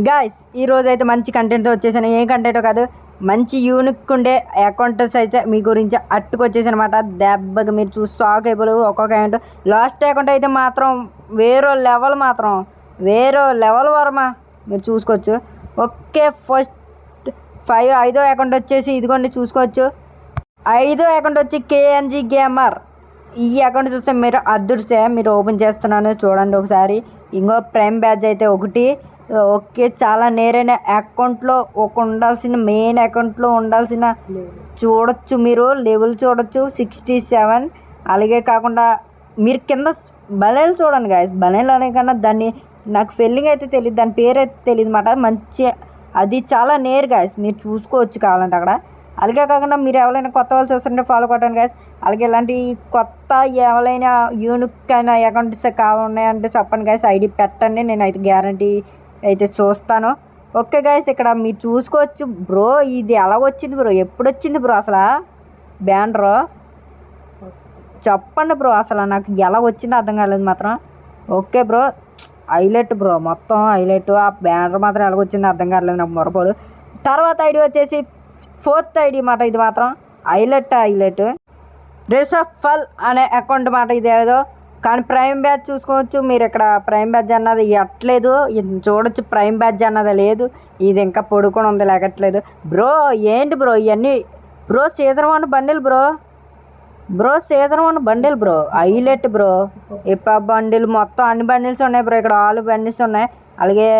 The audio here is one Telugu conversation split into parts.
గాయ్స్ ఈరోజు అయితే మంచి కంటెంట్తో వచ్చేసాను. ఏం కంటెంటో కాదు, మంచి యూనిక్ ఉండే అకౌంట్స్ అయితే మీ గురించి అట్టుకొచ్చేసాను అనమాట. దెబ్బకి మీరు చూసి షాక్ అయిపోయి ఒక్కొక్క అకౌంట్. లాస్ట్ అకౌంట్ అయితే మాత్రం వేరే లెవెల్ వరమా మీరు చూసుకోవచ్చు. ఓకే, ఫస్ట్ ఐదో అకౌంట్ వచ్చేసి ఇదిగోండి చూసుకోవచ్చు. ఐదో అకౌంట్ వచ్చి కేఎన్జీ గేమర్. ఈ అకౌంట్ చూస్తే మీరు అదృశ్టే, మీరు ఓపెన్ చేస్తున్నాను చూడండి ఒకసారి. ఇంకో ప్రైమ్ బ్యాచ్ అయితే ఒకటి. ఓకే, చాలా నేరైన అకౌంట్లో మెయిన్ అకౌంట్లో ఉండాల్సిన చూడొచ్చు, మీరు లెవెల్ చూడొచ్చు 67. అలాగే కాకుండా మీరు కింద బనేలు చూడండి గాయస్. బనేలు అనే కన్నా దాన్ని నాకు ఫెల్లింగ్ అయితే తెలియదు, దాని పేరు అయితే తెలియదు అన్నమాట. మంచి అది చాలా నేర్ గాయస్, మీరు చూసుకోవచ్చు కావాలంటే అక్కడ. అలాగే కాకుండా మీరు ఎవరైనా కొత్త వాళ్ళు చూస్తుంటే ఫాలో కొట్టండి గాయస్. అలాగే ఇలాంటి కొత్త ఎవరైనా యూనిక్ అయిన అకౌంట్స్ కావాలంటే చెప్పండి గాయస్, ఐడి పెట్టండి, నేను అయితే గ్యారంటీ అయితే చూస్తాను. ఓకే గాయస్, ఇక్కడ మీరు చూసుకోవచ్చు. బ్రో ఇది ఎలా వచ్చింది బ్రో, ఎప్పుడు వచ్చింది బ్రో అసలు బ్యానర్ చెప్పండి బ్రో, అసలు నాకు ఎలా వచ్చిందో అర్థం కాలేదు మాత్రం. ఓకే బ్రో, హైలైట్ బ్రో, మొత్తం హైలైట్. ఆ బ్యానర్ మాత్రం ఎలా వచ్చిందో అర్థం కాలేదు నాకు మొరపోడు. తర్వాత ఐడి వచ్చేసి 4th ఐడి మాట. ఇది మాత్రం హైలైట్ రేస్ ఆఫ్ ఫల్ అనే అకౌంట్ మాట. ఇది ఏదో కానీ ప్రైమ్ బ్యాచ్ చూసుకోవచ్చు మీరు. ఇక్కడ ప్రైమ్ బ్యాచ్ అన్నది ఎట్లేదు, ఇది చూడొచ్చు. ప్రైమ్ బ్యాచ్ అన్నది లేదు, ఇది ఇంకా పొడుకొని ఉంది, లేకట్లేదు. బ్రో ఏంటి బ్రో ఇవన్నీ bro? Season 1 bundle bro season 1 bundle bro, highlight bro. ఇప్ప బండిల్ మొత్తం అన్ని బండిల్స్ ఉన్నాయి బ్రో, ఇక్కడ ఆల్ బండిల్స్ ఉన్నాయి. అలాగే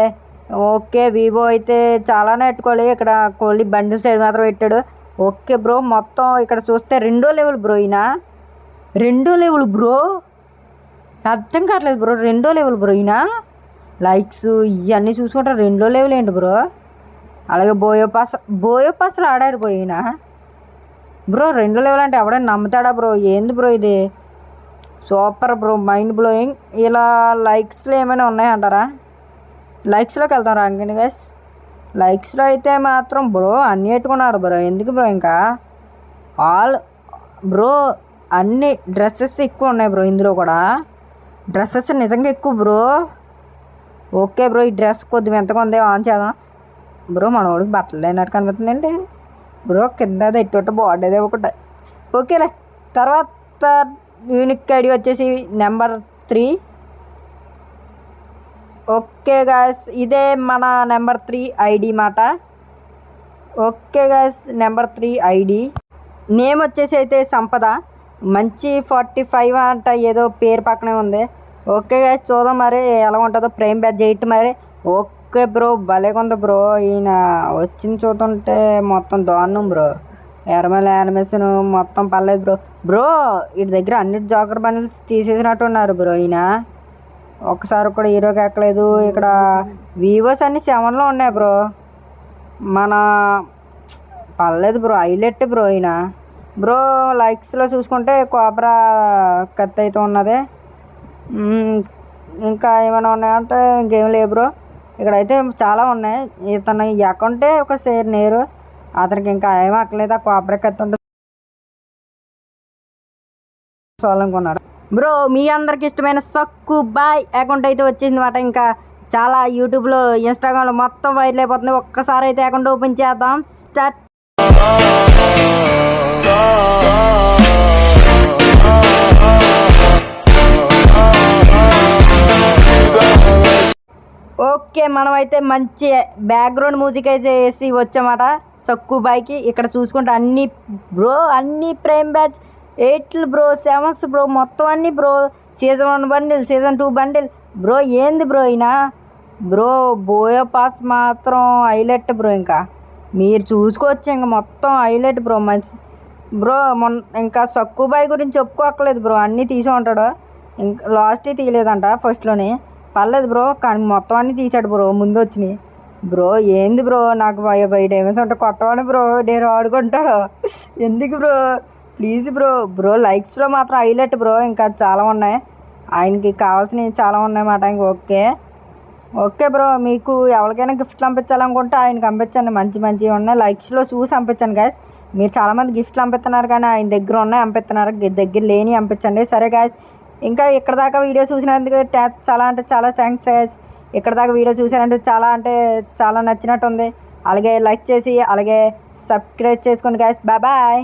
ఓకే, వివో అయితే చాలానే పెట్టుకోవాలి, ఇక్కడ కోళ్ళి బండిల్స్ సైడ్ మాత్రం పెట్టాడు. ఓకే బ్రో, మొత్తం ఇక్కడ చూస్తే 2వ లెవెల్ బ్రో. ఈయన 2వ లెవెల్ బ్రో, అర్థం కావట్లేదు బ్రో. 2వ లెవెల్ బ్రో ఈయన. లైక్స్ ఇవన్నీ చూసుకుంటే 2వ లెవెల్ ఏంటి బ్రో? అలాగే బోయో పాస్లో ఆడారు బ్రో ఈయన. బ్రో 2వ లెవెల్ అంటే ఎవడైనా నమ్ముతాడా బ్రో? ఏంది బ్రో ఇది? Super bro, mind blowing. ఇలా లైక్స్లో ఏమైనా ఉన్నాయంటారా? లైక్స్లోకి వెళ్తాం రాంగండి గైస్. లైక్స్లో అయితే మాత్రం బ్రో అన్నీ పెట్టుకున్నాడు బ్రో. ఎందుకు బ్రో ఇంకా ఆల్ బ్రో అన్ని డ్రెస్సెస్ ఎక్కువ ఉన్నాయి బ్రో ఇందులో కూడా. డ్రెస్సెస్ నిజంగా ఎక్కువ బ్రో. ఓకే బ్రో, ఈ డ్రెస్ కొద్దిగా ఎంతగా ఉంది ఆన్ చేద్దాం బ్రో. మన వాడికి బట్టలు లేనట్టు కనిపిస్తుందండి బ్రో. కింద ఎట్టు బాగుండేది ఒకటి. ఓకేలే, తర్వాత యూనిక్ ఐడి వచ్చేసి నెంబర్ 3. ఓకే గాయస్, ఇదే మన నెంబర్ 3 ఐడి మాట. Okay guys, number 3 ID name వచ్చేసి అయితే సంపద. మంచి 45 అంట ఏదో పేరు పక్కనే ఉంది. ఓకే గాయస్, చూద్దాం మరి ఎలా ఉంటుందో. ప్రైమ్ బ్యాచ్ 8 మరి. ఓకే బ్రో, భలేగా ఉంది బ్రో. ఈయన వచ్చింది చూస్తుంటే మొత్తం దారుణం బ్రో. ఎర్మల్ యానిమేషన్ మొత్తం పర్లేదు బ్రో. బ్రో వీటి దగ్గర అన్ని జోకర్ బండిల్స్ తీసేసినట్టు ఉన్నారు బ్రో. ఈయన ఒకసారి కూడా హీరోకి ఎక్కలేదు. ఇక్కడ వీవోస్ అన్ని 7లో ఉన్నాయి బ్రో. మన పర్లేదు బ్రో, హైలైట్ బ్రో ఈయన. బ్రో లైక్స్లో చూసుకుంటే కోబ్రా కత్తి అయితే ఉన్నది. ఇంకా ఏమైనా ఉన్నాయంటే ఇంకేం లేవు బ్రో. ఇక్కడైతే చాలా ఉన్నాయి. ఇతను ఈ అకౌంటే ఒక షేర్ నేరు, అతనికి ఇంకా ఏమీ అక్కలేదు. ఆ కోబ్రా కత్తి ఉంటే చూడాలనుకున్నారు బ్రో. మీ అందరికి ఇష్టమైన సక్కు బాయ్ అకౌంట్ అయితే వచ్చింది అనమాట. ఇంకా చాలా యూట్యూబ్లో ఇన్స్టాగ్రామ్లో మొత్తం వైరల్ అయిపోతుంది. ఒక్కసారి అయితే అకౌంట్ ఓపెన్ చేద్దాం. స్టార్ట్. ఓకే, మనమైతే మంచి బ్యాక్గ్రౌండ్ మ్యూజిక్ అయితే వేసి వచ్చామాట సక్కు బాయ్కి. ఇక్కడ చూసుకుంటే అన్ని బ్రో, అన్ని prime batch 8 bro, 7s bro, మొత్తం అన్ని bro. Season 1 bundle, season 2 bundle bro. ఏంది బ్రో ఈయన బ్రో? బోయో పాస్ మాత్రం హైలైట్ బ్రో. ఇంకా మీరు చూసుకోవచ్చు, ఇంకా మొత్తం హైలైట్ బ్రో. మంచి బ్రో. ఇంకా సక్కు బాయ్ గురించి చెప్పుకోక్కర్లేదు బ్రో, అన్నీ తీసి ఉంటాడు. ఇంకా లాస్ట్ తీయలేదంట ఫస్ట్లోని. పర్లేదు బ్రో, కానీ మొత్తం అన్నీ తీసాడు బ్రో ముందు వచ్చినాయి బ్రో. ఏంది బ్రో, నాకు 5 డైమండ్స్ ఉంటే కొట్టవాడు బ్రో, నేను ఆడుకుంటాడు. ఎందుకు బ్రో, ప్లీజ్ బ్రో. లైక్స్లో మాత్రం హైలైట్ బ్రో. ఇంకా చాలా ఉన్నాయి, ఆయనకి కావాల్సినవి చాలా ఉన్నాయన్నమాట. ఇంక ఓకే బ్రో, మీకు ఎవరికైనా గిఫ్ట్లు పంపించాలనుకుంటే ఆయనకి పంపించండి. మంచివి ఉన్నాయి, లైక్స్లో చూసి పంపించండి గాయస్. మీరు చాలామంది గిఫ్ట్లు పంపిస్తున్నారు కానీ ఆయన దగ్గర ఉన్నాయి పంపిస్తున్నారు, దగ్గర లేని పంపించండి. సరే గాయస్, ఇంకా ఇక్కడ దాకా వీడియో చూసినందుకు చాలా థ్యాంక్స్ గాయస్. ఇక్కడ దాకా వీడియో చూసారంటే చాలా అంటే చాలా నచ్చినట్టు ఉంది. అలాగే లైక్ చేసి అలాగే సబ్స్క్రైబ్ చేసుకోండి గైస్. Bye bye.